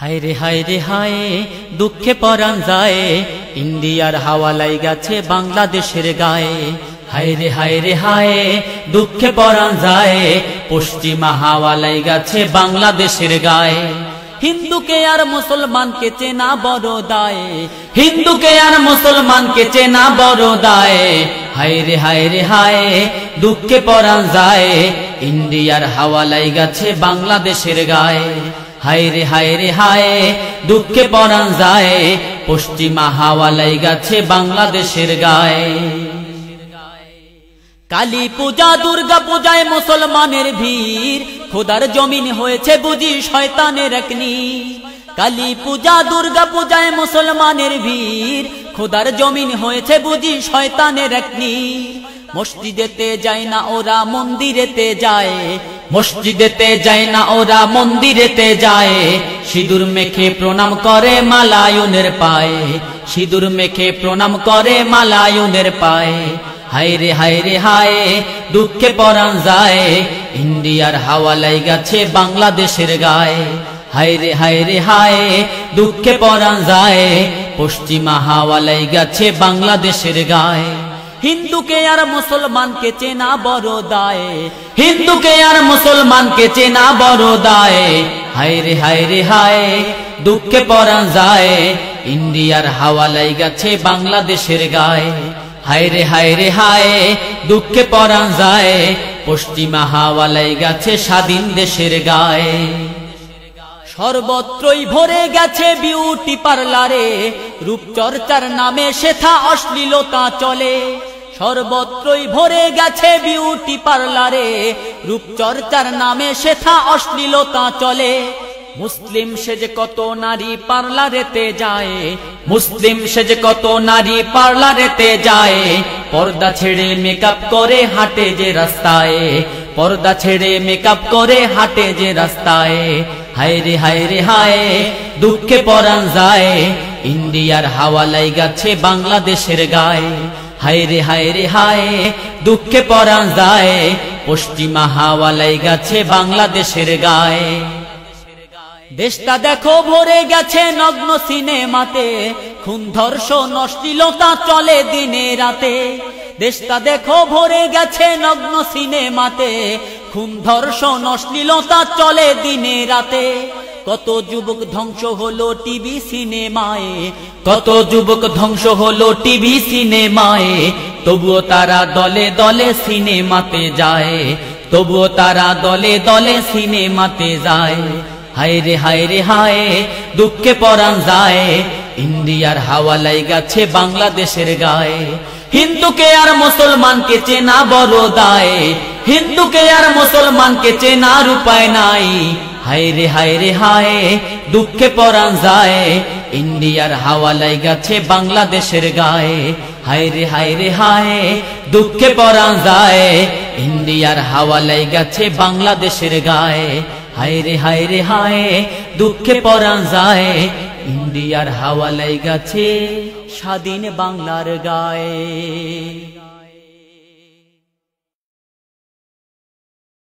হায় রে হায় রে হায় দুঃখে পরাণ যায়, ইন্ডিয়ার হাওয়া লাইগাছে বাংলাদেশের গায়ে। হায় রে হায় রে হায় দুঃখে পরাণ যায়, পশ্চিমা হাওয়া লাইগাছে বাংলাদেশের গায়ে। হিন্দুকে আর মুসলমানকে চেনা বড় দায়, হিন্দুকে আর মুসলমানকে চেনা বড় দায়। হায় রে হায় রে হায় দুঃখে পরাণ যায়, ইন্ডিয়ার হাওয়া লাইগাছে বাংলাদেশের গায়ে। হায় রে হায় রে হায় দুঃখে পরাণ যায়, পশ্চিমা হাওয়া লাইগাছে বাংলাদেশের গায়ে। কালী পূজা দুর্গা পূজায় মুসলমানের ভিড়, খোদার জমিন হয়েছে বুঝি শয়তানের একনি। কালী পূজা দুর্গা পূজায় মুসলমানের ভিড়, খোদার জমিন হয়েছে বুঝি শয়তানের একনি। মসজিদেতে যায় না ওরা মন্দিরেতে যায়, মসজিদেতে যায় না ওরা মন্দিরেতে যায়। সিঁদুর মেখে প্রণাম করে মালায়নের পায়ে, সিঁদুর মেখে প্রণাম করে মালায়নের পায়ে। হায় রে হায় রে হায় দুঃখে পরাণ যায়, ইন্ডিয়ার হাওয়া লাইগাছে বাংলাদেশের গায়ে। হায় রে হায় রে হায় দুঃখে পরাণ যায়, পশ্চিমা হাওয়া লাইগাছে বাংলাদেশের গায়ে। হিন্দুকে আর মুসলমানকে চেনা বড় দায়, হিন্দুকে আর মুসলমানকে চেনা বড় দায়। হায় রে হায় রে হায় দুঃখে পরাণ যায়, ইন্ডিয়ার হাওয়া লাইগাছে বাংলাদেশের গায়ে। হায় রে হায় রে হায় দুঃখে পরাণ যায়, পশ্চিমা হাওয়া লাইগাছে স্বাধীন দেশের গায়ে। সর্বত্রই ভরে গেছে বিউটি পার্লারে, রূপচর্চার নামে সেথা অশ্লীলতা চলে। সর্বত্রই ভরে গেছে বিউটি পার্লারে, রূপচর্চার নামে সেথা অশ্লীলতা চলে। মুসলিম সেজে কত নারী পার্লারেতে যায়, মুসলিম সেজে কত নারী পার্লারেতে যায়। পর্দা ছেড়ে মেকআপ করে হাঁটে যে রাস্তায়, পর্দা ছেড়ে মেকআপ করে হাঁটে যে রাস্তায়। হায় রে হায় রে হায় দুঃখে পরাণ যায়, ইন্ডিয়ার হাওয়া লাইগাছে বাংলাদেশের গায়ে। হায় রে হায় রে হায় দুঃখে পরাণ যায়, পশ্চিমা হাওয়া লাইগাছে বাংলাদেশের গায়ে। দেশটা দেখো ভরে গেছে নগ্ন সিনেমাতে, খুন ধর্ষণ অশ্লীলতা চলে দিনে রাতে। দেশটা দেখো ভরে গেছে নগ্ন সিনেমাতে, খুন ধর্ষণ অশ্লীলতা চলে দিনে রাতে। কত যুবক ধ্বংস হলো টিভি সিনেমায়, কত যুবক ধ্বংস হলো টিভি সিনেমায়। তবুও তারা দলে দলে সিনেমাতে যায়, তবুও তারা দলে দলে সিনেমাতে যায়। হায় রে হায় রে হায় দুঃখে পরাণ যায়, ইন্ডিয়ার হাওয়া লাইগাছে বাংলাদেশের গায়ে। হিন্দুকে আর মুসলমানকে চেনা বড় দায়, হিন্দুকে আর মুসলমানকে চেনার উপায় নাই। হায় রে হায় রে হায় দুঃখে পরাণ যায়, ইন্ডিয়ার হাওয়া লাইগাছে বাংলাদেশের গায়ে। হায় রে হায় রে হায় দুঃখে পরাণ যায়, ইন্ডিয়ার হাওয়া লাইগাছে বাংলাদেশের গায়ে। হায় রে হায় রে হায় দুঃখে পরাণ যায়, ইন্ডিয়ার হাওয়া লাইগাছে স্বাধীন বাংলার গায়ে।